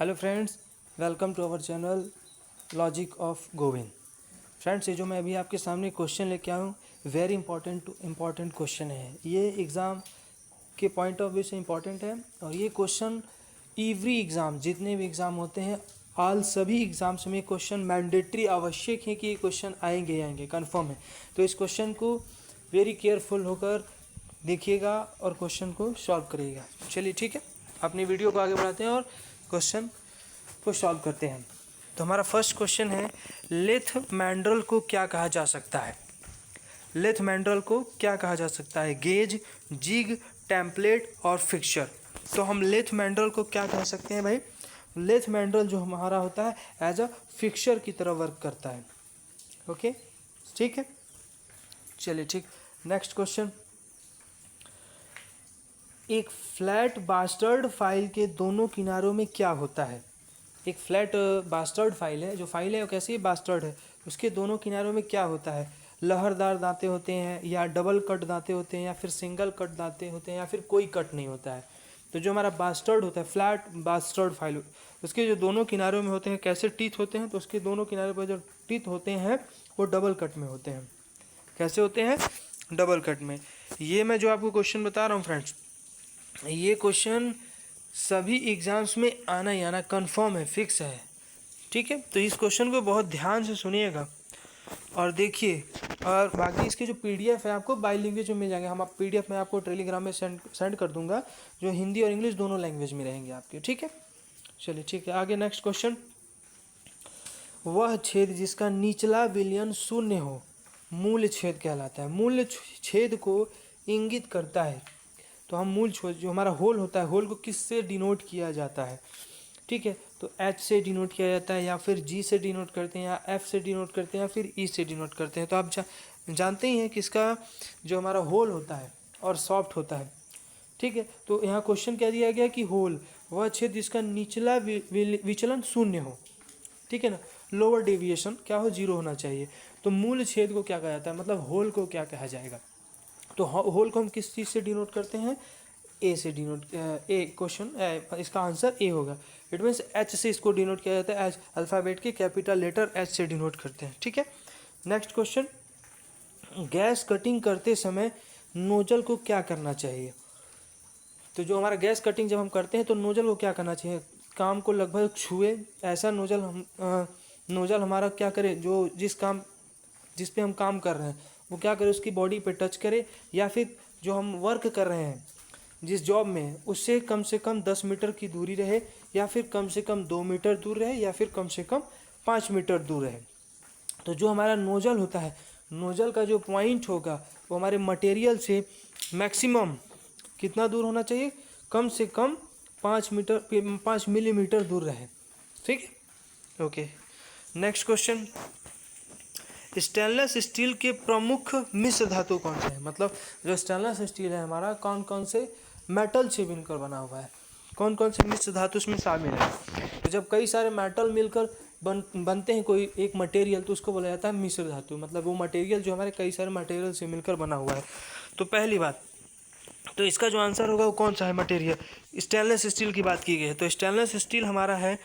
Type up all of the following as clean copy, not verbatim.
Hello friends, welcome to our channel logic of Govind. Friends, ये जो मैं अभी आपके सामने क्वेश्चन लेके आया हूँ, वेरी इंपॉर्टेंट क्वेश्चन है। ये एग्ज़ाम के पॉइंट ऑफ व्यू से इम्पॉर्टेंट है और ये क्वेश्चन एवरी एग्ज़ाम, जितने भी एग्ज़ाम होते हैं, सभी एग्ज़ाम्स में क्वेश्चन मैंडेटरी आवश्यक है कि ये क्वेश्चन आएंगे कंफर्म है। तो इस क्वेश्चन को वेरी केयरफुल होकर देखिएगा और क्वेश्चन को सॉल्व करिएगा। चलिए ठीक है, अपनी वीडियो को आगे बढ़ाते हैं और क्वेश्चन को सॉल्व करते हैं। तो हमारा फर्स्ट क्वेश्चन है, लेथ मैंड्रल को क्या कहा जा सकता है? लेथ मैंड्रल को क्या कहा जा सकता है? गेज, जिग, टेम्पलेट और फिक्सचर। तो हम लेथ मैंड्रल को क्या कह सकते हैं भाई? लेथ मैंड्रल जो हमारा होता है एज अ फिक्सचर की तरह वर्क करता है। ओके, ठीक है, चलिए ठीक। नेक्स्ट क्वेश्चन, एक फ्लैट बास्टर्ड फाइल के दोनों किनारों में क्या होता है? एक फ्लैट बास्टर्ड फाइल है, जो फाइल है वो कैसी है? बास्टर्ड है। उसके दोनों किनारों में क्या होता है? लहरदार दांते होते हैं, या डबल कट दांते होते हैं, या फिर सिंगल कट दांते होते हैं, या फिर कोई कट नहीं होता है। तो जो हमारा बास्टर्ड होता है, फ्लैट बास्टर्ड फाइल, उसके जो दोनों किनारों में होते हैं कैसे टीथ होते हैं? तो उसके दोनों किनारों पर जो टीथ होते हैं वो डबल कट में होते हैं। कैसे होते हैं? डबल कट में। ये मैं जो आपको क्वेश्चन बता रहा हूँ फ्रेंड्स, ये क्वेश्चन सभी एग्ज़ाम्स में आना ही आना, कंफर्म है, फिक्स है। ठीक है, तो इस क्वेश्चन को बहुत ध्यान से सुनिएगा और देखिए। और बाकी इसके जो पीडीएफ है आपको बाई लैंग्वेज में मिल जाएंगे। हम आप पीडीएफ में आपको टेलीग्राम में सेंड कर दूंगा, जो हिंदी और इंग्लिश दोनों लैंग्वेज में रहेंगे आपके। ठीक है, चलिए ठीक है, आगे नेक्स्ट क्वेश्चन। वह छेद जिसका निचला विलयन शून्य हो मूल छेद कहलाता है। मूल छेद को इंगित करता है। तो हम मूल छेद, जो हमारा होल होता है, होल को किस से डिनोट किया जाता है? ठीक है, तो H से डिनोट किया जाता है, या फिर G से डिनोट करते हैं, या F से डिनोट करते हैं, या फिर E से डिनोट करते हैं। तो आप जानते ही हैं कि इसका जो हमारा होल होता है और सॉफ्ट होता है। ठीक है, तो यहाँ क्वेश्चन क्या दिया गया कि होल वह छेद जिसका निचला विचलन शून्य हो। ठीक है ना, लोअर डेविएशन क्या हो? 0 होना चाहिए। तो मूल छेद को क्या कहा जाता है, मतलब होल को क्या कहा जाएगा? तो होल को हम किस चीज़ से डिनोट करते हैं? ए से डिनोट, ए क्वेश्चन, इसका आंसर ए होगा। इट मीन्स एच से इसको डिनोट किया जाता है, एच अल्फ़ाबेट के कैपिटल लेटर एच से डिनोट करते हैं। ठीक है, नेक्स्ट क्वेश्चन, गैस कटिंग करते समय नोजल को क्या करना चाहिए? तो जो हमारा गैस कटिंग जब हम करते हैं तो नोजल को क्या करना चाहिए? काम को लगभग छुए ऐसा नोजल नोजल हमारा क्या करे, जो जिस पे हम काम कर रहे हैं वो क्या करे, उसकी बॉडी पे टच करे, या फिर जो हम वर्क कर रहे हैं जिस जॉब में, उससे कम से कम 10 मीटर की दूरी रहे, या फिर कम से कम 2 मीटर दूर रहे, या फिर कम से कम 5 मीटर दूर रहे। तो जो हमारा नोजल होता है, नोजल का जो पॉइंट होगा वो हमारे मटेरियल से मैक्सिमम कितना दूर होना चाहिए? कम से कम 5 मिलीमीटर दूर रहे। ठीक है, okay. Next question, stainless steel के प्रमुख मिश्र धातु कौन से हैं? मतलब जो स्टेनलेस स्टील है हमारा, कौन कौन से मेटल से मिलकर बना हुआ है? कौन कौन से मिश्र धातु इसमें शामिल है? तो जब कई सारे मेटल मिलकर बनते हैं कोई एक मटेरियल, तो उसको बोला जाता है मिश्र धातु। मतलब वो मटेरियल जो हमारे कई सारे मटेरियल से मिलकर बना हुआ है। तो पहली बात, तो इसका जो आंसर होगा वो कौन सा है मटेरियल? स्टेनलेस स्टील की बात की गई है। तो स्टेनलेस स्टील हमारा है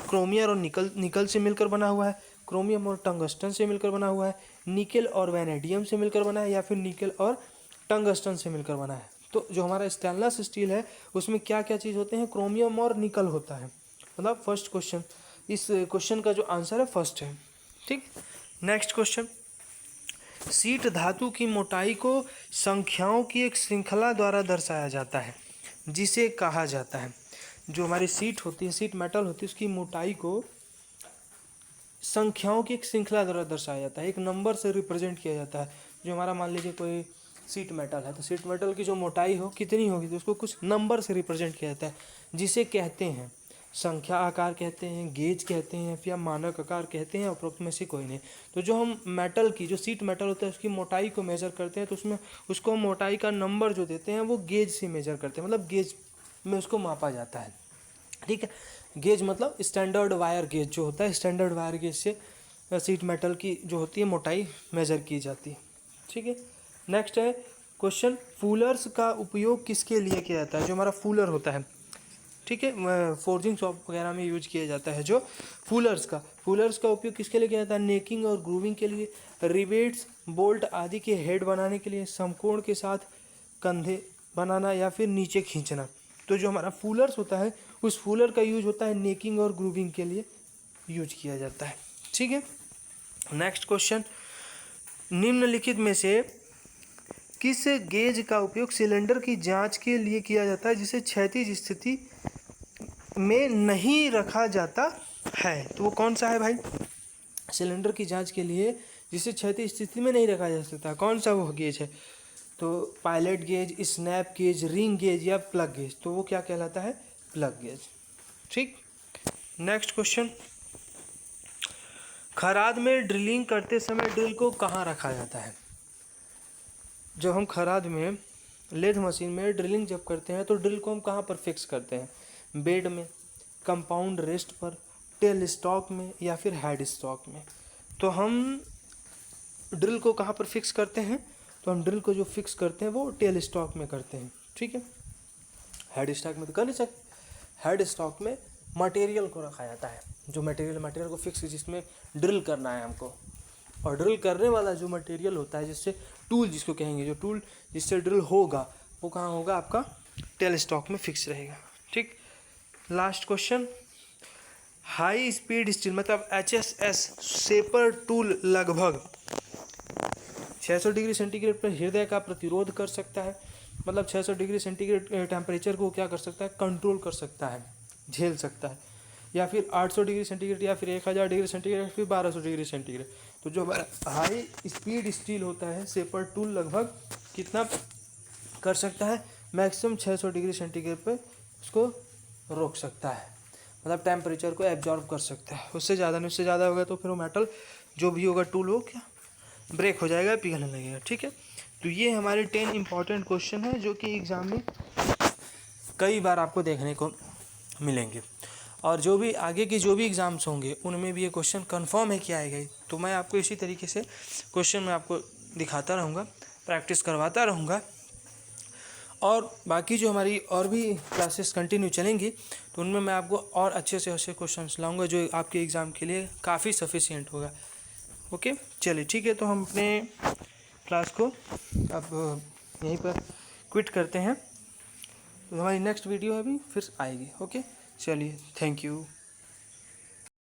क्रोमियम और निकल से मिलकर बना हुआ है, क्रोमियम और टंगस्टन से मिलकर बना हुआ है, निकेल और वैनेडियम से मिलकर बना है, या फिर निकेल और टंगस्टन से मिलकर बना है। तो जो हमारा स्टेनलेस स्टील है उसमें क्या क्या चीज़ होते हैं? क्रोमियम और निकल होता है। मतलब फर्स्ट क्वेश्चन, इस क्वेश्चन का जो आंसर है फर्स्ट है। ठीक, नेक्स्ट क्वेश्चन, शीट धातु की मोटाई को संख्याओं की एक श्रृंखला द्वारा दर्शाया जाता है, जिसे कहा जाता है। जो हमारी शीट होती है, शीट मेटल होती है, उसकी मोटाई को संख्याओं की एक श्रृंखला द्वारा दर्शाया जाता है, एक नंबर से रिप्रेजेंट किया जाता है। जो हमारा मान लीजिए कोई शीट मेटल है, तो शीट मेटल की जो मोटाई हो कितनी होगी, तो उसको कुछ नंबर से रिप्रेजेंट किया जाता है, जिसे कहते हैं संख्या आकार कहते हैं, गेज कहते हैं, या मानक आकार कहते हैं, उपरोक्त में से कोई नहीं। तो जो हम मेटल की, जो शीट मेटल होता है उसकी मोटाई को मेजर करते हैं, तो उसमें उसको मोटाई का नंबर जो देते हैं वो गेज से मेजर करते हैं, मतलब गेज में उसको मापा जाता है। ठीक है, गेज मतलब स्टैंडर्ड वायर गेज जो होता है, स्टैंडर्ड वायर गेज से शीट मेटल की जो होती है मोटाई मेजर की जाती है। ठीक है, नेक्स्ट है क्वेश्चन, फूलर्स का उपयोग किसके लिए किया जाता है? जो हमारा फूलर होता है, ठीक ठीक है। फोर्जिंग शॉप वगैरह में यूज किया जाता है जो फूलर्स का उपयोग किसके लिए किया जाता है? नेकिंग और ग्रूविंग के लिए, रिवेट्स, बोल्ट आदि के हेड बनाने के लिए, समकोण के साथ कंधे बनाना या फिर नीचे खींचना। तो जो हमारा फूलर्स होता है उस फूलर का यूज होता है नेकिंग और ग्रूविंग के लिए यूज किया जाता है। ठीक है। नेक्स्ट क्वेश्चन, निम्नलिखित में से किस गेज का उपयोग सिलेंडर की जांच के लिए किया जाता है जिसे क्षैतिज स्थिति में नहीं रखा जाता है? तो वो कौन सा है भाई? सिलेंडर की जांच के लिए जिसे क्षैतिज स्थिति में नहीं रखा जा सकता, कौन सा वो गेज है? तो pilot gauge, snap gauge, ring gauge या प्लग गेज। तो वो क्या कहलाता है? Plug gauge. ठीक। नेक्स्ट क्वेश्चन, खराद में ड्रिलिंग करते समय ड्रिल को कहाँ रखा जाता है? जब हम खराद में लेथ मशीन में ड्रिलिंग जब करते हैं तो ड्रिल को हम कहाँ पर फिक्स करते हैं? बेड में, कंपाउंड रेस्ट पर, टेल स्टॉक में या फिर हेड स्टॉक में? तो हम ड्रिल को कहाँ पर फिक्स करते हैं? तो हम ड्रिल को जो फिक्स करते हैं वो टेल स्टॉक में करते हैं। ठीक है। हेड स्टॉक में तो कर नहीं सकते। हेड स्टॉक में मटेरियल को रखा जाता है, जो मटेरियल को फिक्स जिसमें ड्रिल करना है हमको, और ड्रिल करने वाला जो मटेरियल होता है जिससे टूल जिसको कहेंगे, जो टूल जिससे ड्रिल होगा वो कहाँ होगा? आपका टेल स्टॉक में फिक्स रहेगा। ठीक। Last question, high speed steel मतलब HSS शेपर टूल लगभग 600 डिग्री सेंटीग्रेड पर हृदय का प्रतिरोध कर सकता है। मतलब 600 डिग्री सेंटीग्रेड टेम्परेचर को क्या कर सकता है? कंट्रोल कर सकता है, झेल सकता है। या फिर 800 डिग्री सेंटीग्रेड या फिर 1000 डिग्री सेंटीग्रेड फिर 1200 डिग्री सेंटीग्रेड। तो जो हाई स्पीड स्टील होता है शेपर टूल लगभग कितना कर सकता है? मैक्सिमम 600 डिग्री सेंटीग्रेड पे उसको रोक सकता है, मतलब टेम्परेचर को एब्जॉर्ब कर सकता है। उससे ज़्यादा नहीं, उससे ज़्यादा होगा तो फिर वो मेटल जो भी होगा टूल वो क्या ब्रेक हो जाएगा, पिघलने लगेगा। ठीक है। तो ये हमारे 10 इंपॉर्टेंट क्वेश्चन है जो कि एग्ज़ाम में कई बार आपको देखने को मिलेंगे, और जो भी आगे के जो भी एग्ज़ाम्स होंगे उनमें भी ये क्वेश्चन कंफर्म है कि आएगा। तो मैं आपको इसी तरीके से क्वेश्चन में आपको दिखाता रहूँगा, प्रैक्टिस करवाता रहूँगा, और बाकी जो हमारी और भी क्लासेस कंटिन्यू चलेंगी तो उनमें मैं आपको और अच्छे से अच्छे क्वेश्चंस लाऊंगा जो आपके एग्ज़ाम के लिए काफ़ी सफिशिएंट होगा। ओके, चलिए ठीक है। तो हम अपने क्लास को अब यहीं पर क्विट करते हैं। तो हमारी नेक्स्ट वीडियो अभी फिर आएगी। ओके, चलिए, थैंक यू।